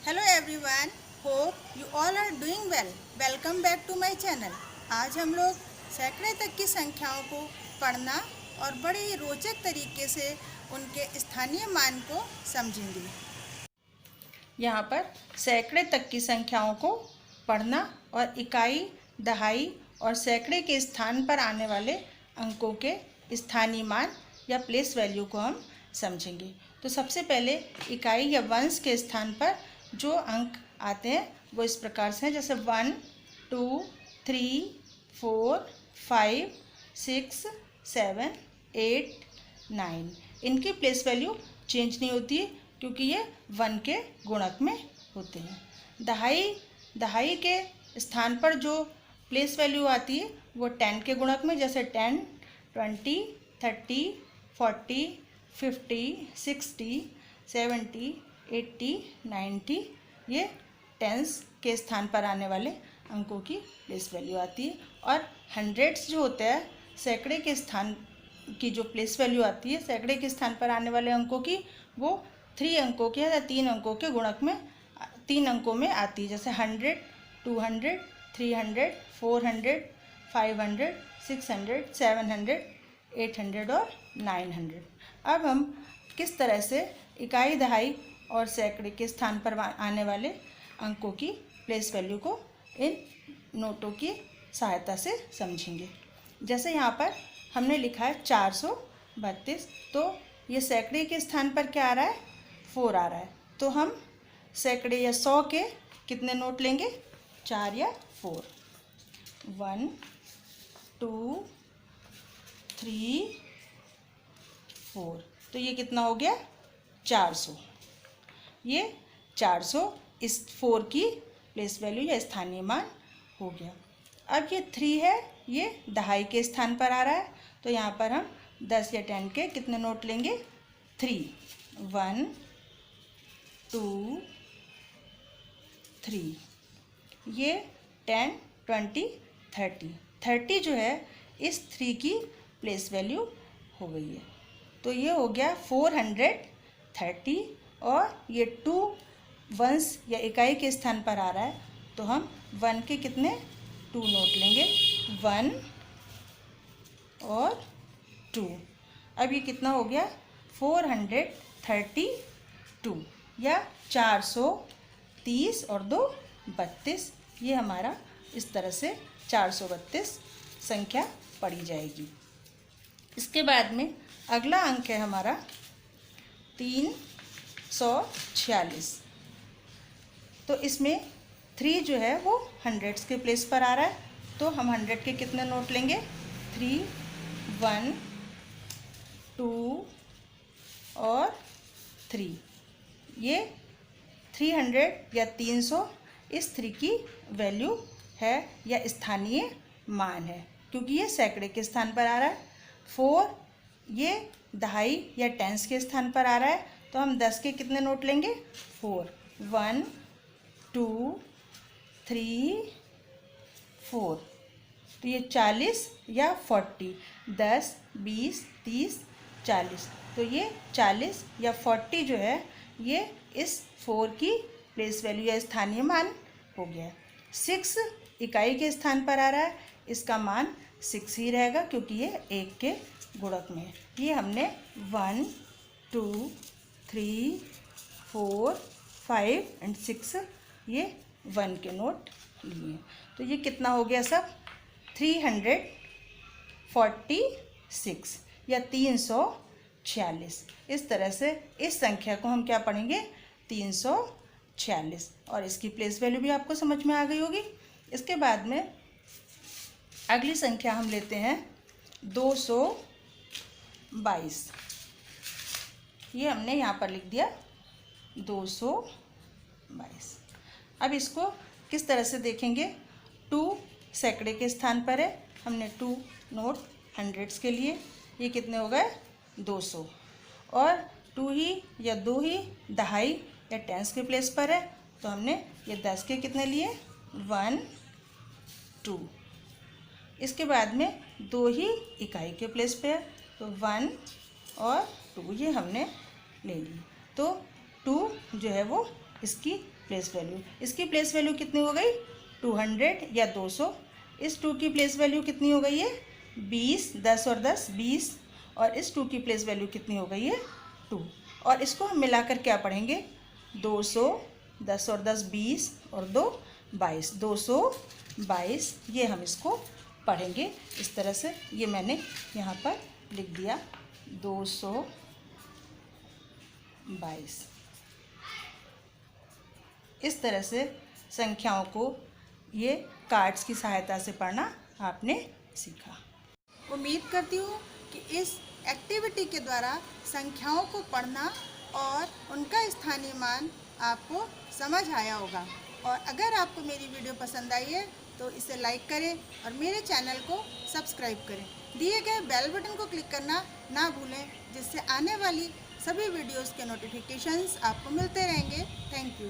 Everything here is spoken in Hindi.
Hello everyone, hope you all are doing well. Welcome back to my channel. आज हम लोग सैकड़े तक की संख्याओं को पढ़ना और बड़े ही रोचक तरीके से उनके स्थानीय मान को समझेंगे। यहाँ पर सैकड़े तक की संख्याओं को पढ़ना और इकाई, दहाई और सैकड़े के स्थान पर आने वाले अंकों के स्थानीय मान या प्लेस वैल्यू को हम समझेंगे। तो सबसे पहले इकाई या वंश के स्थान पर जो अंक आते हैं वो इस प्रकार से हैं, जैसे 1, 2, 3, 4, 5, 6, 7, 8, 9। इनकी प्लेस वैल्यू चेंज नहीं होती है क्योंकि ये 1 के गुणक में होते हैं। दहाई के स्थान पर जो प्लेस वैल्यू आती है वो 10 के गुणक में, जैसे 10, 20, 30, 40, 50, 60, 70, 80, 90। ये टेंस के स्थान पर आने वाले अंकों की प्लेस वैल्यू आती है। और हंड्रेड्स जो होता है, सैकड़े के स्थान की जो प्लेस वैल्यू आती है, सैकड़े के स्थान पर आने वाले अंकों की, वो 3 अंकों के या 3 अंकों के गुणक में 3 अंकों में आती है, जैसे 100, 200, 300, 400, 500, 600, 700, 800 और 900। अब हम किस तरह से इकाई, दहाई और सैकड़े के स्थान पर आने वाले अंकों की प्लेस वैल्यू को इन नोटों की सहायता से समझेंगे। जैसे यहाँ पर हमने लिखा है 432, तो ये सैकड़े के स्थान पर क्या आ रहा है? 4 आ रहा है। तो हम सैकड़े या 100 के कितने नोट लेंगे? 4 या 4। 1, 2, 3, 4। तो ये कितना हो गया? 400। ये 400 इस 4 की प्लेस वैल्यू या स्थानीय मान हो गया। अब ये 3 है, ये दहाई के स्थान पर आ रहा है, तो यहाँ पर हम 10 या 10 के कितने नोट लेंगे? 3। 1, 2, 3। ये 10, 20, 30। 30 जो है इस 3 की प्लेस वैल्यू हो गई है। तो ये हो गया 430। और ये 2 वंश या इकाई के स्थान पर आ रहा है, तो हम 1 के कितने 2 नोट लेंगे? 1 और 2। अब ये कितना हो गया? 432 या 430 और 2 32। ये हमारा इस तरह से 432 संख्या पढ़ी जाएगी। इसके बाद में अगला अंक है हमारा 346। तो इसमें 3 जो है वो हंड्रेड्स के प्लेस पर आ रहा है, तो हम 100 के कितने नोट लेंगे? 3, 1, 2 और 3। ये 300 या 300 इस 3 की वैल्यू है या स्थानीय मान है, क्योंकि ये सैकड़े के स्थान पर आ रहा है। 4 ये दहाई या टेंस के स्थान पर आ रहा है, तो हम 10 के कितने नोट लेंगे? 4। 1, 2, 3, 4। तो ये 40 या 40, 10, 20, 30, 40। तो ये 40 या 40 जो है ये इस 4 की प्लेस वैल्यू या स्थानीय मान हो गया। 6 इकाई के स्थान पर आ रहा है, इसका मान 6 ही रहेगा क्योंकि ये 1 के गुणक में है। ये हमने 1, 2, 3, 4, 5 एंड 6 ये 1 के नोट लिए। तो ये कितना हो गया सब? 346 या 346। इस तरह से इस संख्या को हम क्या पढ़ेंगे? 346। और इसकी प्लेस वैल्यू भी आपको समझ में आ गई होगी। इसके बाद में अगली संख्या हम लेते हैं 222। ये हमने यहाँ पर लिख दिया 222। अब इसको किस तरह से देखेंगे? 2 सैकड़े के स्थान पर है, हमने 2 नोट हंड्रेड्स के लिए। ये कितने हो गए? 200। और 2 ही या 2 ही दहाई या टेंस के प्लेस पर है, तो हमने ये 10 के कितने लिए? 1, 2। इसके बाद में 2 ही इकाई के प्लेस पे है, तो 1 और 2 ये हमने ले ली। तो 2 जो है वो इसकी प्लेस वैल्यू। इसकी प्लेस वैल्यू कितनी हो गई? 200 या 200। इस 2 की प्लेस वैल्यू कितनी हो गई है? 20, 10 और 10 20। और इस 2 की प्लेस वैल्यू कितनी हो गई है? 2। और इसको हम मिलाकर क्या पढ़ेंगे? 200, 10 और 10 20 और 2 22, 222। ये हम इसको पढ़ेंगे इस तरह से। ये मैंने यहाँ पर लिख दिया 222। इस तरह से संख्याओं को ये कार्ड्स की सहायता से पढ़ना आपने सीखा। उम्मीद करती हूँ कि इस एक्टिविटी के द्वारा संख्याओं को पढ़ना और उनका स्थानीय मान आपको समझ आया होगा। और अगर आपको मेरी वीडियो पसंद आई है तो इसे लाइक करें और मेरे चैनल को सब्सक्राइब करें। दिए गए बेल बटन को क्लिक करना ना भूलें, जिससे आने वाली सभी वीडियोस के नोटिफिकेशंस आपको मिलते रहेंगे। Thank you.